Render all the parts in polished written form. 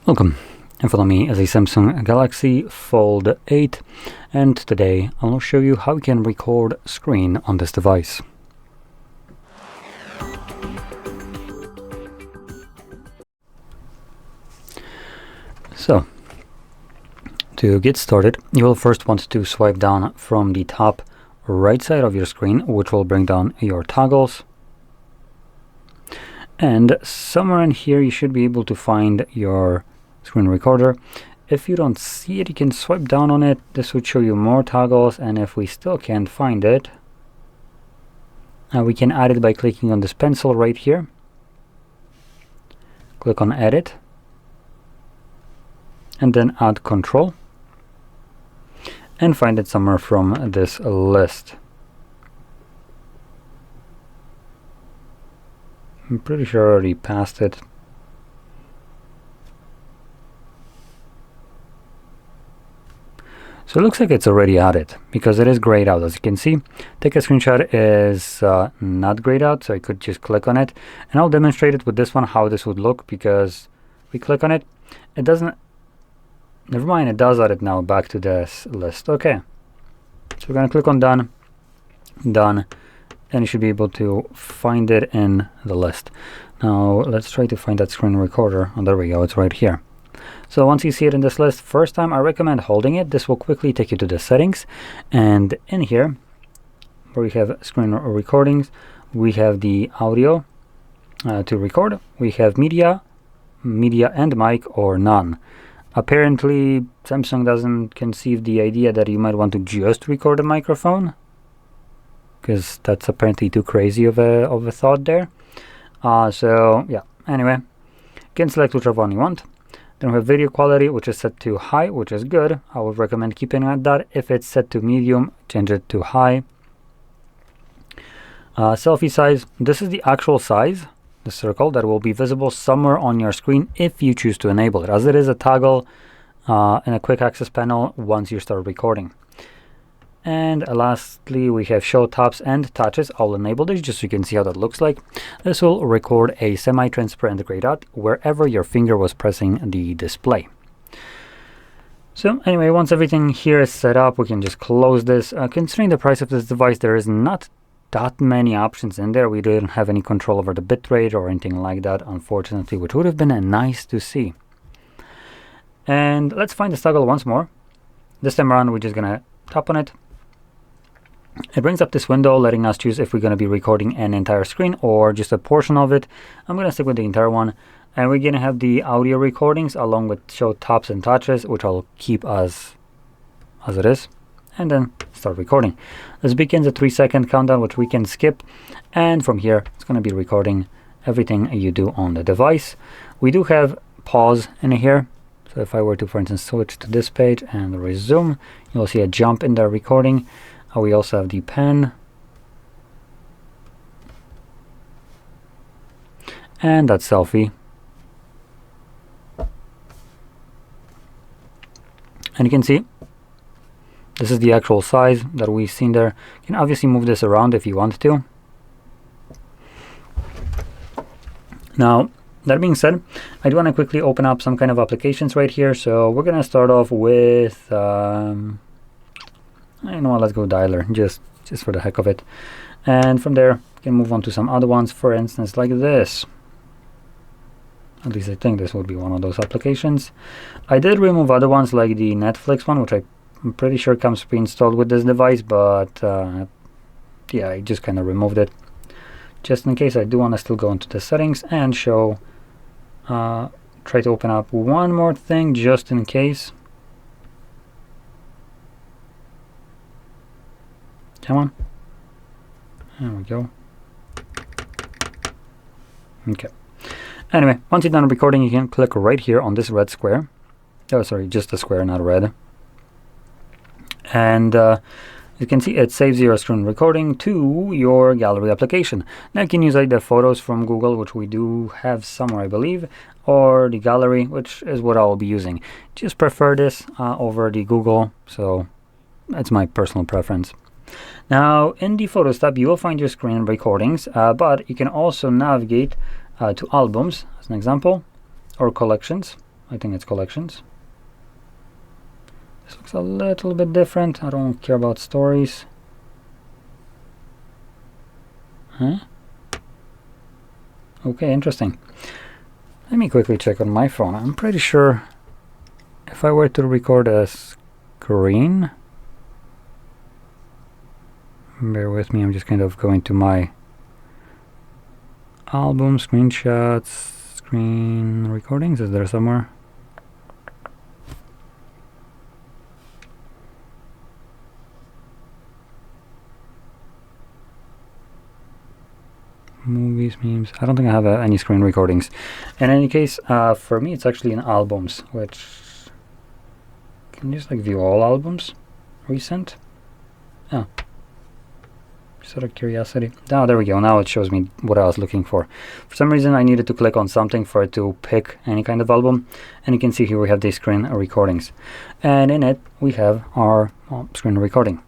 Welcome, in front of me is a Samsung Galaxy Fold 8, and today I'll show you how you can record screen on this device. So, to get started, you will first want to swipe down from the top right side of your screen, which will bring down your toggles. And somewhere in here you should be able to find your screen recorder. If you don't see it, you can swipe down on it. This would show you more toggles, and if we still can't find it, we can add it by clicking on this pencil right here. Click on Edit, and then add Control, and find it somewhere from this list. I'm pretty sure I already passed it. So it looks like it's already added because it is grayed out. As you can see, take a screenshot is not grayed out, so I could just click on it, and I'll demonstrate it with this one how this would look, because we click on it, it doesn't, never mind, it does add it now back to this list. Okay, so we're gonna click on done, and you should be able to find it in the list. Now let's try to find that screen recorder. Oh, there we go, it's right here. So once you see it in this list, first time I recommend holding it. This will quickly take you to the settings, and in here where we have screen recordings, we have the audio to record, we have media and mic, or none. Apparently Samsung doesn't conceive the idea that you might want to just record a microphone, because that's apparently too crazy of a thought there. So yeah, anyway, you can select whichever one you want. Then we have video quality, which is set to high, which is good. I would recommend keeping it at that. If it's set to medium, change it to high. Selfie size, this is the actual size, the circle that will be visible somewhere on your screen if you choose to enable it, as it is a toggle in a quick access panel once you start recording. And lastly, we have show taps and touches. I'll enable this just so you can see how that looks like. This will record a semi-transparent grayed out wherever your finger was pressing the display. So anyway, once everything here is set up, we can just close this. Considering the price of this device, there is not that many options in there. We didn't have any control over the bitrate or anything like that, unfortunately, which would have been nice to see. And let's find the toggle once more. This time around, we're just gonna tap on it. It brings up this window letting us choose if we're going to be recording an entire screen or just a portion of it. I'm going to stick with the entire one, and we're going to have the audio recordings along with show taps and touches, which I'll keep as it is, and then start recording. This begins a 3-second countdown, which we can skip, and from here it's going to be recording everything you do on the device. We do have pause in here, so if I were to, for instance, switch to this page and resume, you'll see a jump in the recording. We also have the pen, and that selfie, and you can see this is the actual size that we've seen there. You can obviously move this around if you want to. Now that being said, I do want to quickly open up some kind of applications right here. So we're gonna start off with you know what, let's go dialer, just for the heck of it, and from there we can move on to some other ones, for instance like this. At least I think this would be one of those applications. I did remove other ones like the Netflix one, which I'm pretty sure comes pre-installed with this device, but yeah, I just kind of removed it just in case. I do want to still go into the settings and show try to open up one more thing just in case. Come on. There we go. Okay. Anyway, once you're done recording, you can click right here on this red square. Oh, sorry, just a square, not red. And you can see it saves your screen recording to your gallery application. Now you can use either photos from Google, which we do have somewhere, I believe, or the gallery, which is what I'll be using. Just prefer this over the Google, so that's my personal preference. Now in the Photos tab you will find your screen recordings, but you can also navigate to albums as an example, or collections. I think it's collections. This looks a little bit different. I don't care about stories. Huh? Okay, interesting. Let me quickly check on my phone. I'm pretty sure if I were to record a screen, bear with me, I'm just kind of going to my album, screenshots, screen recordings. Is there somewhere? Movies, memes. I don't think I have any screen recordings. In any case, for me, it's actually in albums, which can you just like view all albums recent. Oh, just out of curiosity. Oh, there we go. Now it shows me what I was looking for. For some reason, I needed to click on something for it to pick any kind of album, and you can see here we have the screen recordings, and in it we have our screen recording.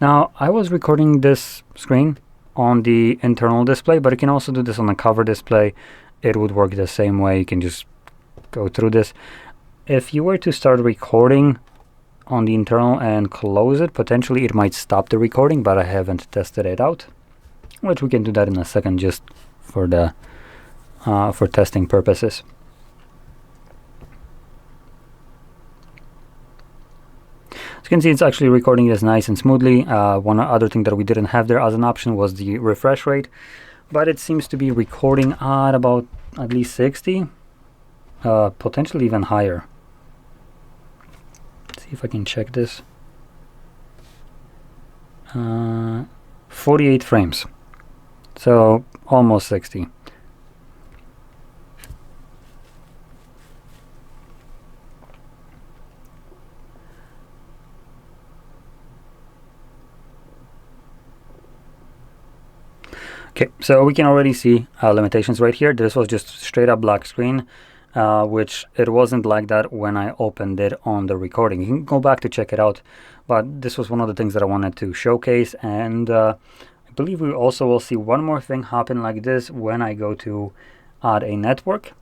Now, I was recording this screen on the internal display, but you can also do this on the cover display. It would work the same way. You can just go through this. If you were to start recording on the internal and close it, potentially it might stop the recording, but I haven't tested it out, which we can do that in a second, just for the for testing purposes. As you can see, it's actually recording this nice and smoothly. One other thing that we didn't have there as an option was the refresh rate, but it seems to be recording at about at least 60, potentially even higher. Let's see if I can check this. 48 frames, so almost 60. Okay, so we can already see limitations right here. This was just straight up black screen, which it wasn't like that when I opened it on the recording. You can go back to check it out, but this was one of the things that I wanted to showcase. And I believe we also will see one more thing happen like this when I go to add a network.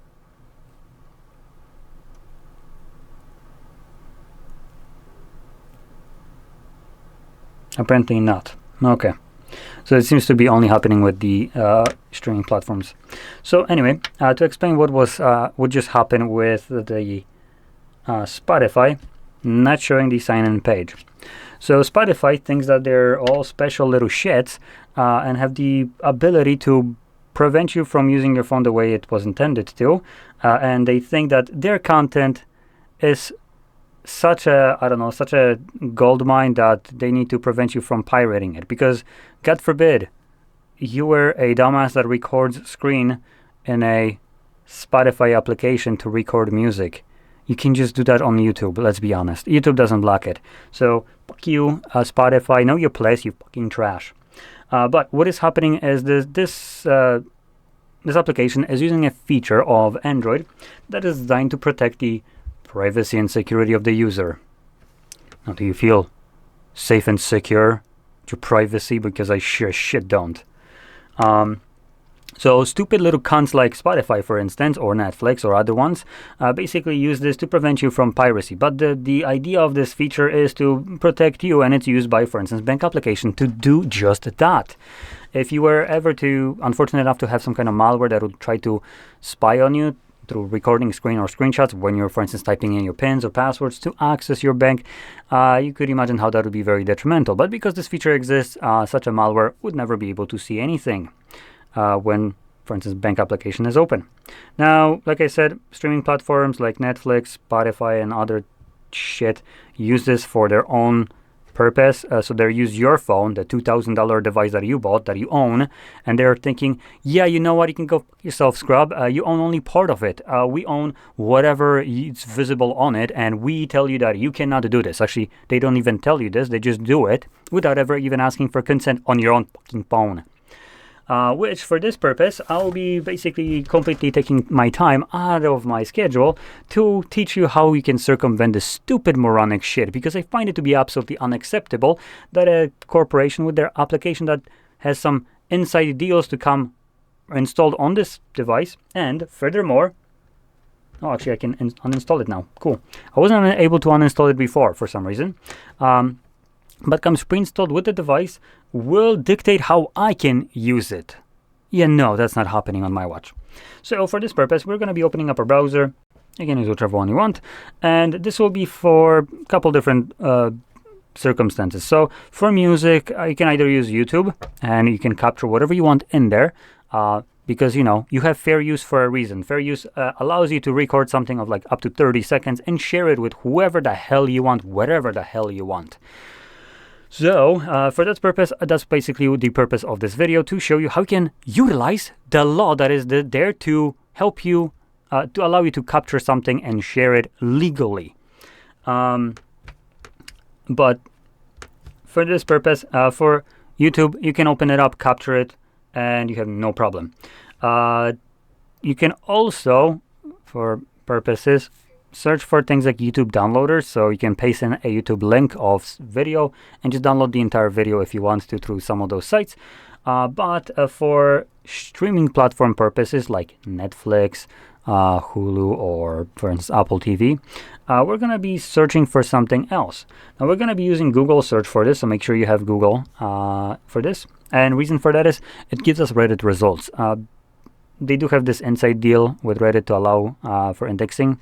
Apparently not. Okay. So it seems to be only happening with the streaming platforms. So anyway, to explain what just happened with the Spotify not showing the sign-in page. So Spotify thinks that they're all special little shits and have the ability to prevent you from using your phone the way it was intended to, and they think that their content is such a gold mine that they need to prevent you from pirating it, because God forbid you were a dumbass that records screen in a Spotify application to record music. You can just do that on YouTube, let's be honest. YouTube doesn't block it. So fuck you, Spotify, know your place, you fucking trash. But what is happening is this application is using a feature of Android that is designed to protect the privacy and security of the user. Now, do you feel safe and secure with your privacy? Because I sure shit don't. So stupid little cunts like Spotify, for instance, or Netflix or other ones, basically use this to prevent you from piracy. But the idea of this feature is to protect you, and it's used by, for instance, bank application to do just that. If you were ever unfortunate enough to have some kind of malware that would try to spy on you through recording screen or screenshots when you're, for instance, typing in your pins or passwords to access your bank, you could imagine how that would be very detrimental. But because this feature exists, such a malware would never be able to see anything when, for instance, bank application is open. Now, like I said, streaming platforms like Netflix, Spotify, and other shit use this for their own purpose. So they use your phone, the $2,000 device that you bought, that you own, and they're thinking, yeah, you know what, you can go fuck yourself, scrub. You own only part of it. We own whatever is visible on it, and we tell you that you cannot do this. Actually, they don't even tell you this. They just do it without ever even asking for consent on your own fucking phone. Which, for this purpose, I'll be basically completely taking my time out of my schedule to teach you how you can circumvent this stupid moronic shit, because I find it to be absolutely unacceptable that a corporation with their application that has some inside deals to come installed on this device, and furthermore, Oh, actually, I can uninstall it now. Cool. I wasn't able to uninstall it before for some reason. But comes pre-installed with the device, will dictate how I can use it. Yeah, no, that's not happening on my watch. So for this purpose, we're going to be opening up a browser. You can use whichever one you want. And this will be for a couple different circumstances. So for music, you can either use YouTube, and you can capture whatever you want in there. Because, you know, you have fair use for a reason. Fair use allows you to record something of like up to 30 seconds and share it with whoever the hell you want, whatever the hell you want. So for that purpose, that's basically the purpose of this video, to show you how you can utilize the law that is there to help you, to allow you to capture something and share it legally. But for this purpose, for YouTube, you can open it up, capture it, and you have no problem. You can also, for purposes, search for things like YouTube downloaders. So you can paste in a YouTube link of video and just download the entire video if you want to through some of those sites. But for streaming platform purposes like Netflix, Hulu, or for instance Apple TV, we're going to be searching for something else. Now we're going to be using Google search for this, so make sure you have Google for this. And reason for that is it gives us Reddit results. They do have this inside deal with Reddit to allow for indexing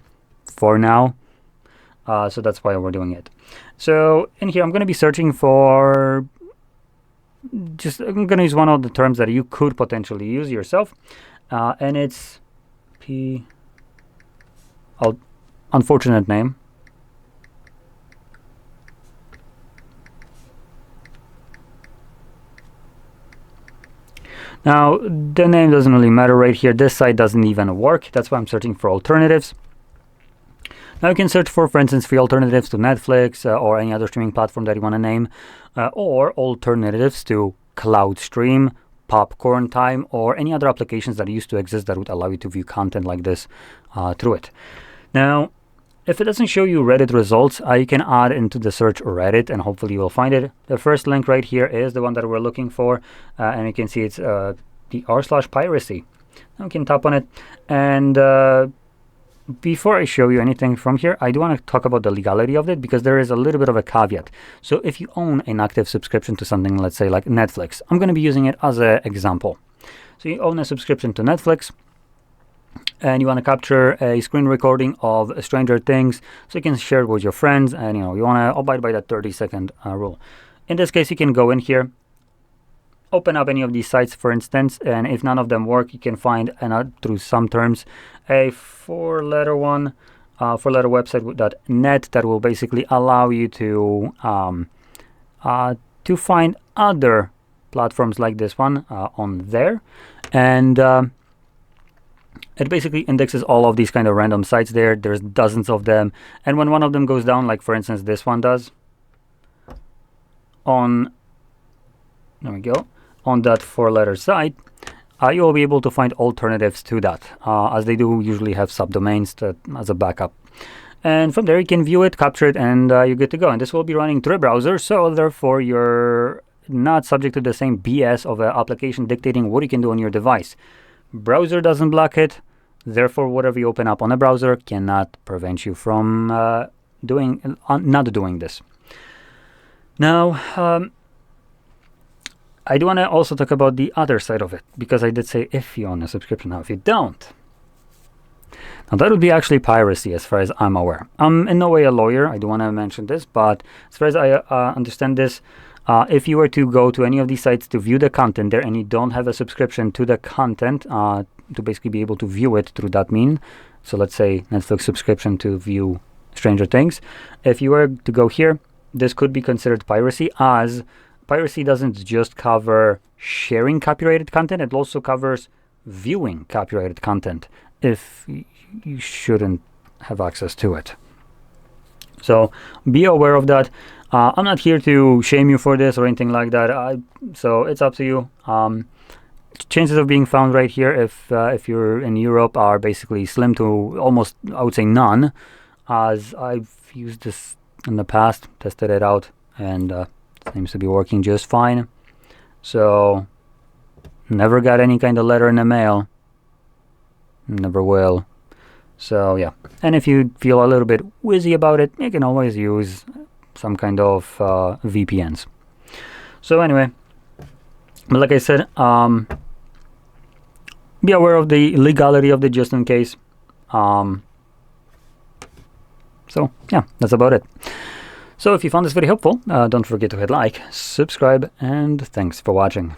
for now. So that's why we're doing it. So in here, I'm going to be searching for I'm going to use one of the terms that you could potentially use yourself. And it's unfortunate name. Now, the name doesn't really matter right here. This site doesn't even work. That's why I'm searching for alternatives. Now you can search for instance, free alternatives to Netflix or any other streaming platform that you want to name, or alternatives to Cloud Stream, Popcorn Time, or any other applications that used to exist that would allow you to view content like this through it. Now, if it doesn't show you Reddit results, you can add into the search Reddit, and hopefully you will find it. The first link right here is the one that we're looking for, and you can see it's the r/piracy. Now we can tap on it, and before I show you anything from here, I do want to talk about the legality of it, because there is a little bit of a caveat. So if you own an active subscription to something, let's say like Netflix, I'm going to be using it as an example. So you own a subscription to Netflix, and you want to capture a screen recording of Stranger Things, so you can share it with your friends, and you want to abide by that 30-second rule. In this case, you can go in here, open up any of these sites, for instance, and if none of them work, you can find through some terms a four-letter website.net that will basically allow you to find other platforms like this one on there, and it basically indexes all of these kind of random sites there. There's dozens of them, and when one of them goes down, like for instance this one does, there we go, on that four-letter site, you will be able to find alternatives to that, as they do usually have subdomains as a backup. And from there you can view it, capture it, and you're good to go. And this will be running through a browser, so therefore you're not subject to the same BS of an application dictating what you can do on your device. Browser doesn't block it, therefore whatever you open up on a browser cannot prevent you from not doing this. Now, I do want to also talk about the other side of it, because I did say if you own a subscription. Now, if you don't, now that would be actually piracy as far as I'm aware. I'm in no way a lawyer, I do want to mention this, but as far as I understand this, if you were to go to any of these sites to view the content there and you don't have a subscription to the content to basically be able to view it through that mean, so let's say Netflix subscription to view Stranger Things, if you were to go here, this could be considered piracy, as piracy doesn't just cover sharing copyrighted content, it also covers viewing copyrighted content if you shouldn't have access to it. So be aware of that. I'm not here to shame you for this or anything like that, so it's up to you. Chances of being found right here, if you're in Europe, are basically slim to almost, I would say, none, as I've used this in the past, tested it out, and seems to be working just fine. So never got any kind of letter in the mail, never will. So yeah, and if you feel a little bit wizzy about it, you can always use some kind of VPNs. So anyway, but like I said, be aware of the legality of the just in case. So yeah, that's about it. So if you found this video helpful, don't forget to hit like, subscribe, and thanks for watching.